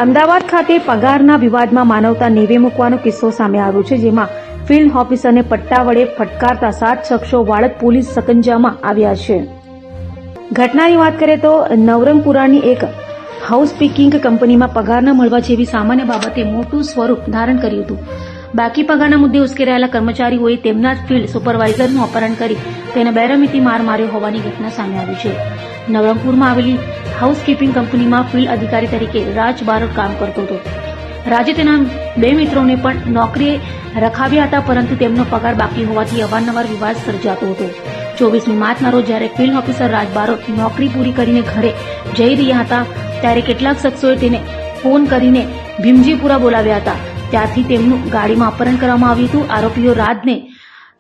અમદાવાદ ખાતે પગારના વિવાદમાં માનવતા નેવે મૂકવાનો કિસ્સો સામે આવ્યો છે, જેમાં ફિલ્ડ ઓફિસરને પટ્ટા વડે ફટકારતા 7 શખ્સો વાડદ પોલીસ સકંજામાં આવ્યા છે. ઘટનાની વાત કરીએ તો નવરંગપુરાની એક હાઉસકીપિંગ કંપનીમાં પગાર ન મળવા જેવી સામાન્ય બાબતે મોટું સ્વરૂપ ધારણ કર્યું હતું. બાકી પગારના મુદ્દે ઉશ્કેરાયેલા કર્મચારીઓએ તેમના જ ફિલ્ડ સુપરવાઇઝરનું અપહરણ કરી તેને બેરમીથી માર માર્યો હોવાની ઘટના સામે આવી છે. નવરંગપુરમાં આવેલી હાઉસકીપિંગ કંપનીમાં ફિલ્ડ અધિકારી તરીકે રાજ બારોટ કામ કરતો હતો. રાજે તેના 2 મિત્રોને પણ નોકરીએ રખાવ્યા હતા, પરંતુ તેમનો પગાર બાકી હોવાથી અવારનવાર વિવાદ સર્જાતો હતો. 24મી માર્ચના રોજ જ્યારે ફિલ્ડ ઓફિસર રાજ બારોટ નોકરી પૂરી કરીને ઘરે જઈ રહ્યા હતા, ત્યારે કેટલાક શખ્સોએ તેને ફોન કરીને ભીમજીપુરા બોલાવ્યા હતા. ત્યારથી તેમનું ગાડીમાં અપહરણ કરવામાં આવ્યું હતું. આરોપીઓ રાજને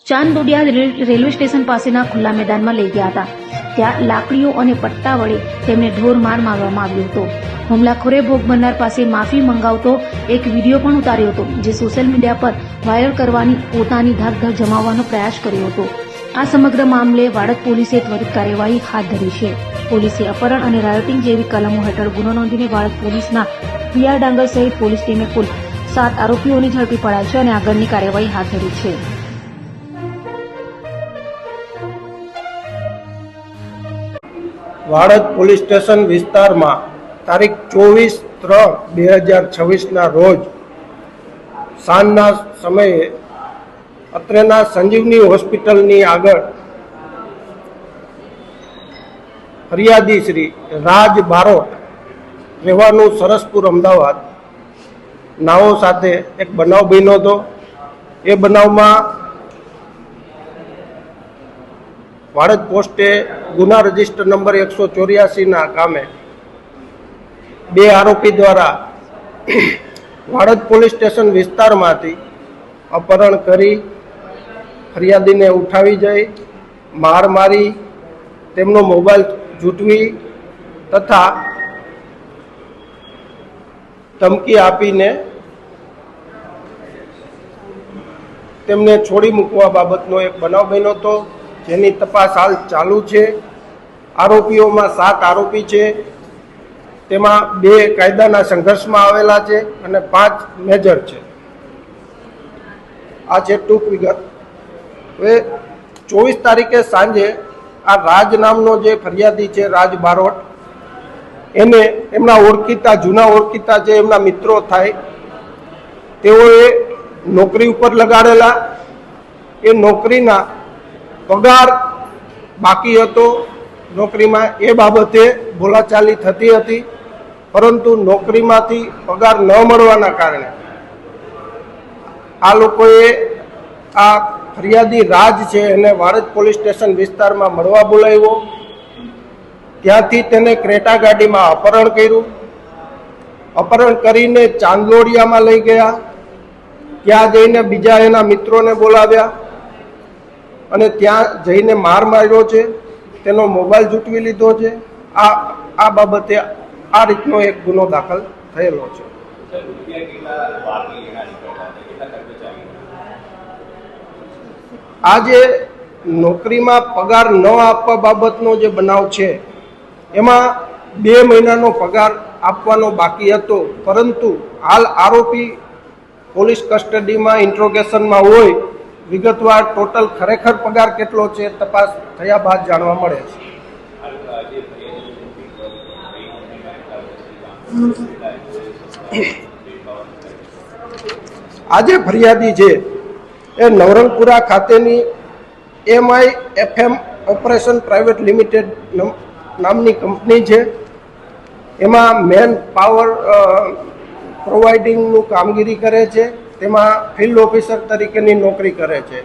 ચાંદોડિયા રેલવે સ્ટેશન પાસેના ખુલ્લા મેદાનમાં લઈ ગયા હતા. ત્યાં લાકડીઓ અને પટ્ટા વડે તેમને ઢોર માર મારવામાં આવ્યો હતો. હુમલાખોરે ભોગ બનનાર પાસે માફી મંગાવતો એક વિડીયો પણ ઉતાર્યો હતો, જે સોશિયલ મીડિયા પર વાયરલ કરવાની પોતાની ધાકધર જમાવવાનો પ્રયાસ કર્યો હતો. આ સમગ્ર મામલે વાડદ પોલીસે ત્વરિત કાર્યવાહી હાથ ધરી છે. પોલીસે અપહરણ અને રાયોટિંગ જેવી કલમો હેઠળ ગુનો નોંધીને વાડદ પોલીસના પીઆર ડાંગર સહિત પોલીસ ટીમે કુલ 7 આરોપીઓને ઝડપી પડ્યા છે અને આગળની કાર્યવાહી હાથ ધરી છે. વાડદ પોલીસ સ્ટેશન વિસ્તારમાં તારીખ 24/3/2026ના રોજ સાંજના સમયે અત્રેના સંજીવની હોસ્પિટલની આગળ ફરિયાદી શ્રી રાજ બારોટ, રહેવાનું સરસપુર, અમદાવાદ, નાઓ સાથે એક બનાવ બન્યો હતો. એ બનાવમાં વાડદ પોસ્ટે ગુના રજિસ્ટર નંબર 184ના કામે 2 આરોપી દ્વારા વાડદ પોલીસ સ્ટેશન વિસ્તારમાંથી અપહરણ કરી ફરિયાદીને ઉઠાવી જઈ માર મારી તેમનો મોબાઈલ ઝૂંટવી તથા ધમકી આપીને તેમને છોડી મૂકવા બાબતનો એક બનાવ બન્યો હતો, જેની તપાસ હાલ ચાલુ છે. આરોપીઓમાં 7 આરોપી છે, તેમાં 2 કાયદાના સંઘર્ષમાં આવેલા છે અને 5 મેજર છે. આ છે ટૂંક વિગત. હવે 24 તારીખે સાંજે આ રાજ નામનો જે ફરિયાદી છે, રાજ બારોટ, એને એમના ઓળખીતા, જૂના ઓળખીતા જે એમના મિત્રો થાય, તેઓએ નોકરી ઉપર લગાડેલા. એ નોકરીના પગાર બાકી હતો નોકરીમાં, એ બાબતે બોલાચાલી થતી હતી, પરંતુ નોકરીમાંથી પગાર ન મળવાના કારણે આ લોકોએ આ ફરિયાદી રાજ છે એને વાડદ પોલીસ સ્ટેશન વિસ્તારમાં મળવા બોલાવ્યો. ત્યાંથી તેને ક્રેટા ગાડીમાં અપહરણ કર્યું. અપહરણ કરીને ચાંદલોડિયામાં લઈ ગયા. ત્યાં જઈને બીજા એના મિત્રોને બોલાવ્યા અને ત્યાં જઈને માર માર્યો છે, તેનો મોબાઈલ ઝૂંટવી લીધો છે. આ બાબતે આ રીતનો એક ગુનો દાખલ થયેલો છે. આ જે નોકરીમાં પગાર ન આપવા બાબતનો જે બનાવ છે, એમાં 2 મહિનાનો પગાર આપવાનો બાકી હતો, પરંતુ હાલ આરોપી પોલીસ કસ્ટડીમાં ઇન્ટ્રોગેશનમાં હોય. વિગતવાર ટોટલ ખરેખર પગાર કેટલો છે તપાસ થયા બાદ જાણવા મળે છે. આજે ફરિયાદી છે એ નવરંગપુરા ખાતેની MIFM ઓપરેશન પ્રાઇવેટ લિમિટેડ નામની કંપની છે. એમાં મેન પાવર પ્રોવાઇડિંગનું કામગીરી કરે છે. તેમાં ફિલ્ડ ઓફિસર તરીકેની નોકરી કરે છે.